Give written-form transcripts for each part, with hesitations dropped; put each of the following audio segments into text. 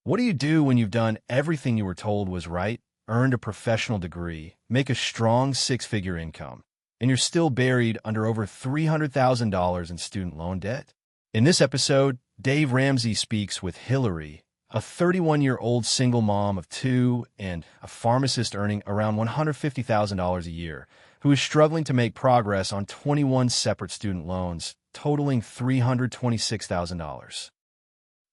What do you do when you've done everything you were told was right, earned a professional degree, make a strong six-figure income, and you're still buried under over $300,000 in student loan debt? In this episode, Dave Ramsey speaks with Hillary, a 31-year-old single mom of two and a pharmacist earning around $150,000 a year, who is struggling to make progress on 21 separate student loans, totaling $326,000.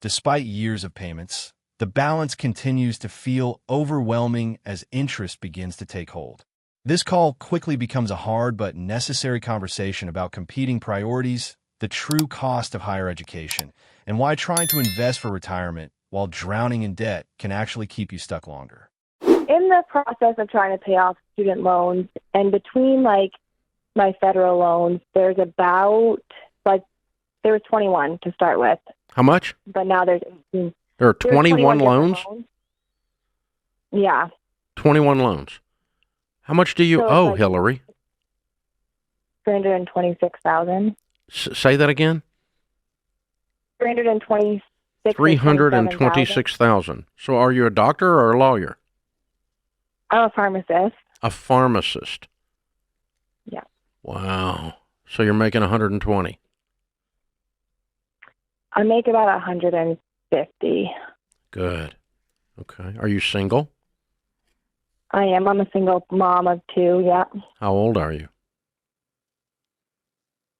Despite years of payments, the balance continues to feel overwhelming as interest begins to take hold. This call quickly becomes a hard but necessary conversation about competing priorities, the true cost of higher education, and why trying to invest for retirement while drowning in debt can actually keep you stuck longer. In the process of trying to pay off student loans, and between my federal loans, there's about there was 21 to start with. How much? But now there's 18. There are 21 loans? Yeah. 21 loans. How much do you owe, Hillary? $326,000. Say that again? $326,000. So are you a doctor or a lawyer? I'm a pharmacist. A pharmacist. Yeah. Wow. So you're making 120. I make about 150. Good. Okay. Are you single? I am. I'm a single mom of two, yeah. How old are you?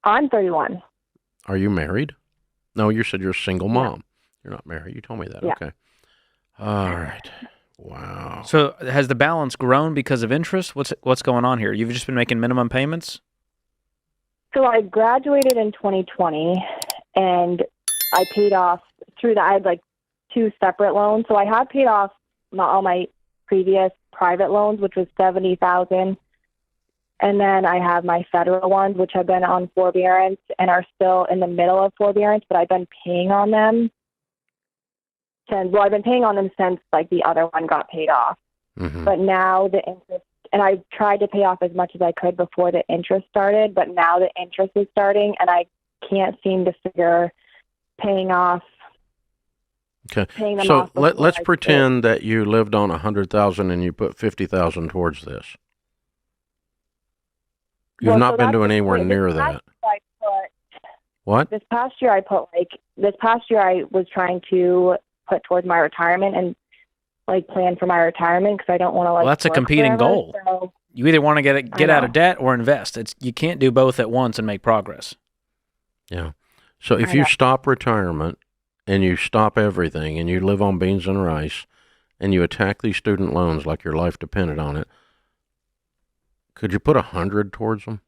I'm 31. Are you married? No, you said you're a single mom. You're not married. You told me that. Yeah. Okay. All right. Wow. So has the balance grown because of interest? What's going on here? You've just been making minimum payments? So I graduated in 2020, and I paid off I had two separate loans. So I had paid off all my previous private loans, which was $70,000. And then I have my federal ones, which have been on forbearance and are still in the middle of forbearance, but I've been paying on them I've been paying on them since the other one got paid off. Mm-hmm. But now the interest, and I tried to pay off as much as I could before the interest started, but now the interest is starting and I can't seem to figure paying them so off. let's pretend that you lived on $100,000 and you put $50,000 towards this. You've not been doing anywhere near that. What? This past year I was trying to put towards my retirement and plan for my retirement because I don't want to Well, that's a competing goal. So, you either want to get out of debt or invest. You can't do both at once and make progress. Yeah. So if you stop retirement and you stop everything and you live on beans and rice and you attack these student loans like your life depended on it, could you put 100 towards them?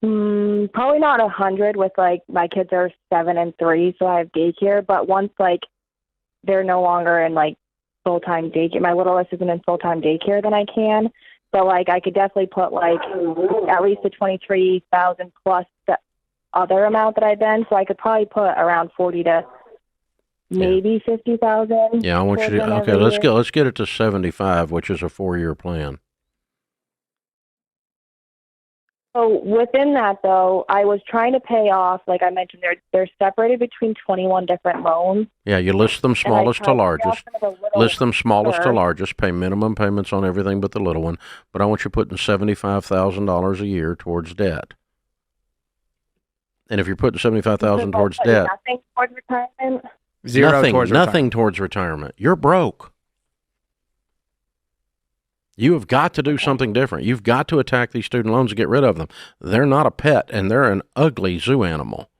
Probably not 100 with my kids are 7 and 3, so I have daycare. But once they're no longer in full-time daycare, my littlest isn't in full-time daycare, then I can. So I could definitely put at least the 23,000 plus the other amount that I've been. So I could probably put around 40 to maybe 50,000. Yeah, I want you to. Okay, let's get it to 75, which is a 4-year plan. So within that, though, I was trying to pay off, like I mentioned, they're separated between 21 different loans. Yeah, you list them smallest to largest. List them smallest to largest. Pay minimum payments on everything but the little one. But I want you putting $75,000 a year towards debt. And if you're putting $75,000 towards debt, nothing towards retirement. Nothing towards retirement. You're broke. You have got to do something different. You've got to attack these student loans and get rid of them. They're not a pet, and they're an ugly zoo animal.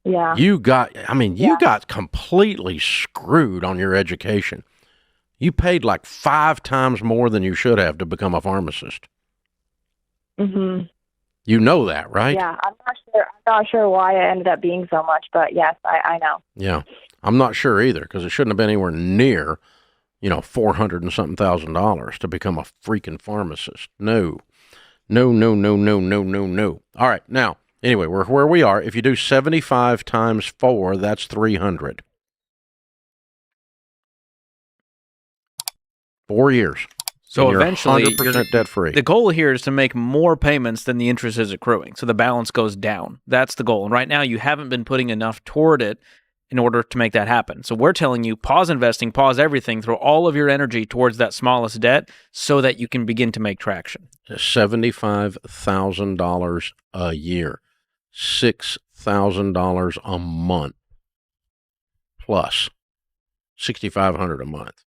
Yeah. You got completely screwed on your education. You paid 5 times more than you should have to become a pharmacist. Mm-hmm. You know that, right? Yeah, I'm not sure why it ended up being so much, but yes, I know. Yeah. I'm not sure either, because it shouldn't have been anywhere near $400 and something thousand to become a freaking pharmacist. No. All right. Now, anyway, we're where we are. If you do 75 times 4, that's 300. 4 years. So you're eventually, 100% debt free. The goal here is to make more payments than the interest is accruing. So the balance goes down. That's the goal. And right now, you haven't been putting enough toward it in order to make that happen. So we're telling you, pause investing, pause everything, throw all of your energy towards that smallest debt so that you can begin to make traction. $75,000 a year, $6,000 a month, plus $6,500 a month.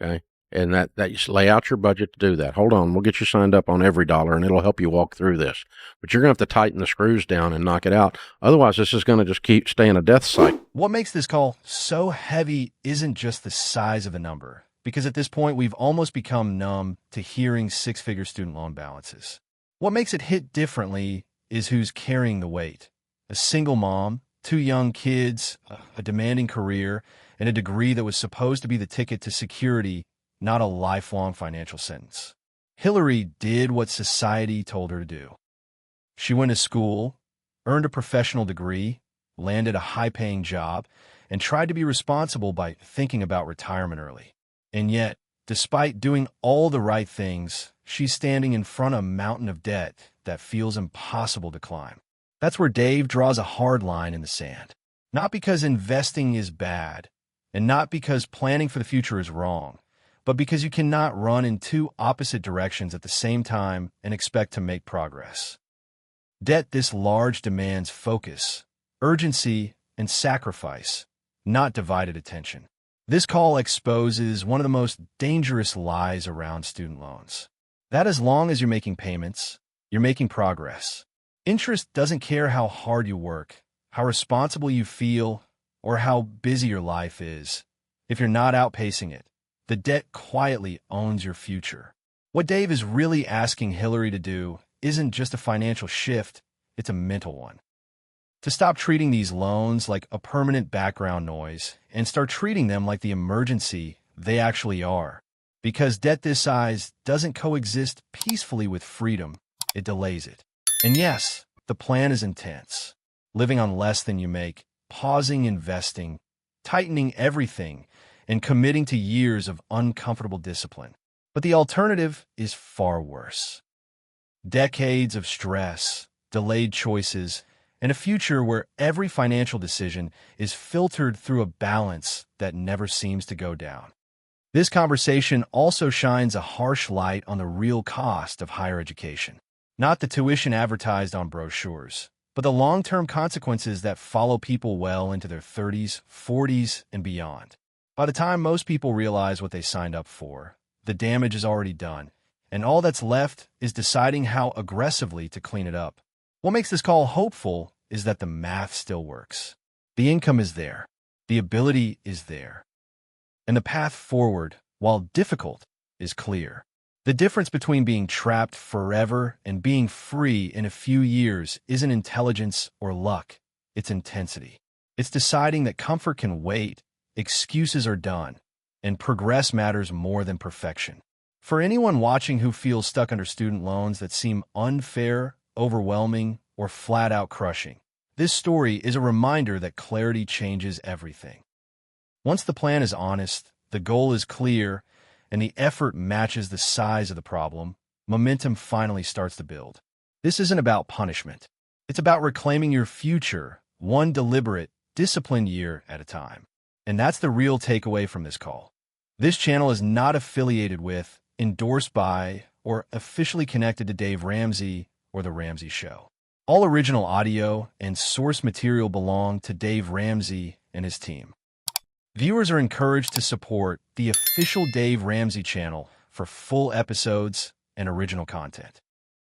Okay. And that you lay out your budget to do that. Hold on. We'll get you signed up on Every Dollar, and it'll help you walk through this. But you're going to have to tighten the screws down and knock it out. Otherwise, this is going to just keep staying a death cycle. What makes this call so heavy isn't just the size of the number, because at this point, we've almost become numb to hearing six-figure student loan balances. What makes it hit differently is who's carrying the weight. A single mom, 2 young kids, a demanding career, and a degree that was supposed to be the ticket to security, not a lifelong financial sentence. Hillary did what society told her to do. She went to school, earned a professional degree, landed a high-paying job, and tried to be responsible by thinking about retirement early. And yet, despite doing all the right things, she's standing in front of a mountain of debt that feels impossible to climb. That's where Dave draws a hard line in the sand. Not because investing is bad, and not because planning for the future is wrong, but because you cannot run in 2 opposite directions at the same time and expect to make progress. Debt this large demands focus, urgency, and sacrifice, not divided attention. This call exposes one of the most dangerous lies around student loans. That as long as you're making payments, you're making progress. Interest doesn't care how hard you work, how responsible you feel, or how busy your life is. If you're not outpacing it, the debt quietly owns your future. What Dave is really asking Hillary to do isn't just a financial shift, it's a mental one. To stop treating these loans like a permanent background noise and start treating them like the emergency they actually are. Because debt this size doesn't coexist peacefully with freedom, it delays it. And yes, the plan is intense. Living on less than you make, pausing investing, tightening everything, and committing to years of uncomfortable discipline. But the alternative is far worse. Decades of stress, delayed choices, and a future where every financial decision is filtered through a balance that never seems to go down. This conversation also shines a harsh light on the real cost of higher education. Not the tuition advertised on brochures, but the long-term consequences that follow people well into their 30s, 40s, and beyond. By the time most people realize what they signed up for, the damage is already done, and all that's left is deciding how aggressively to clean it up. What makes this call hopeful is that the math still works. The income is there. The ability is there. And the path forward, while difficult, is clear. The difference between being trapped forever and being free in a few years isn't intelligence or luck, it's intensity. It's deciding that comfort can wait, excuses are done, and progress matters more than perfection. For anyone watching who feels stuck under student loans that seem unfair, overwhelming, or flat-out crushing, this story is a reminder that clarity changes everything. Once the plan is honest, the goal is clear, and the effort matches the size of the problem, momentum finally starts to build. This isn't about punishment. It's about reclaiming your future, one deliberate, disciplined year at a time. And that's the real takeaway from this call. This channel is not affiliated with, endorsed by, or officially connected to Dave Ramsey or The Ramsey Show. All original audio and source material belong to Dave Ramsey and his team. Viewers are encouraged to support the official Dave Ramsey channel for full episodes and original content.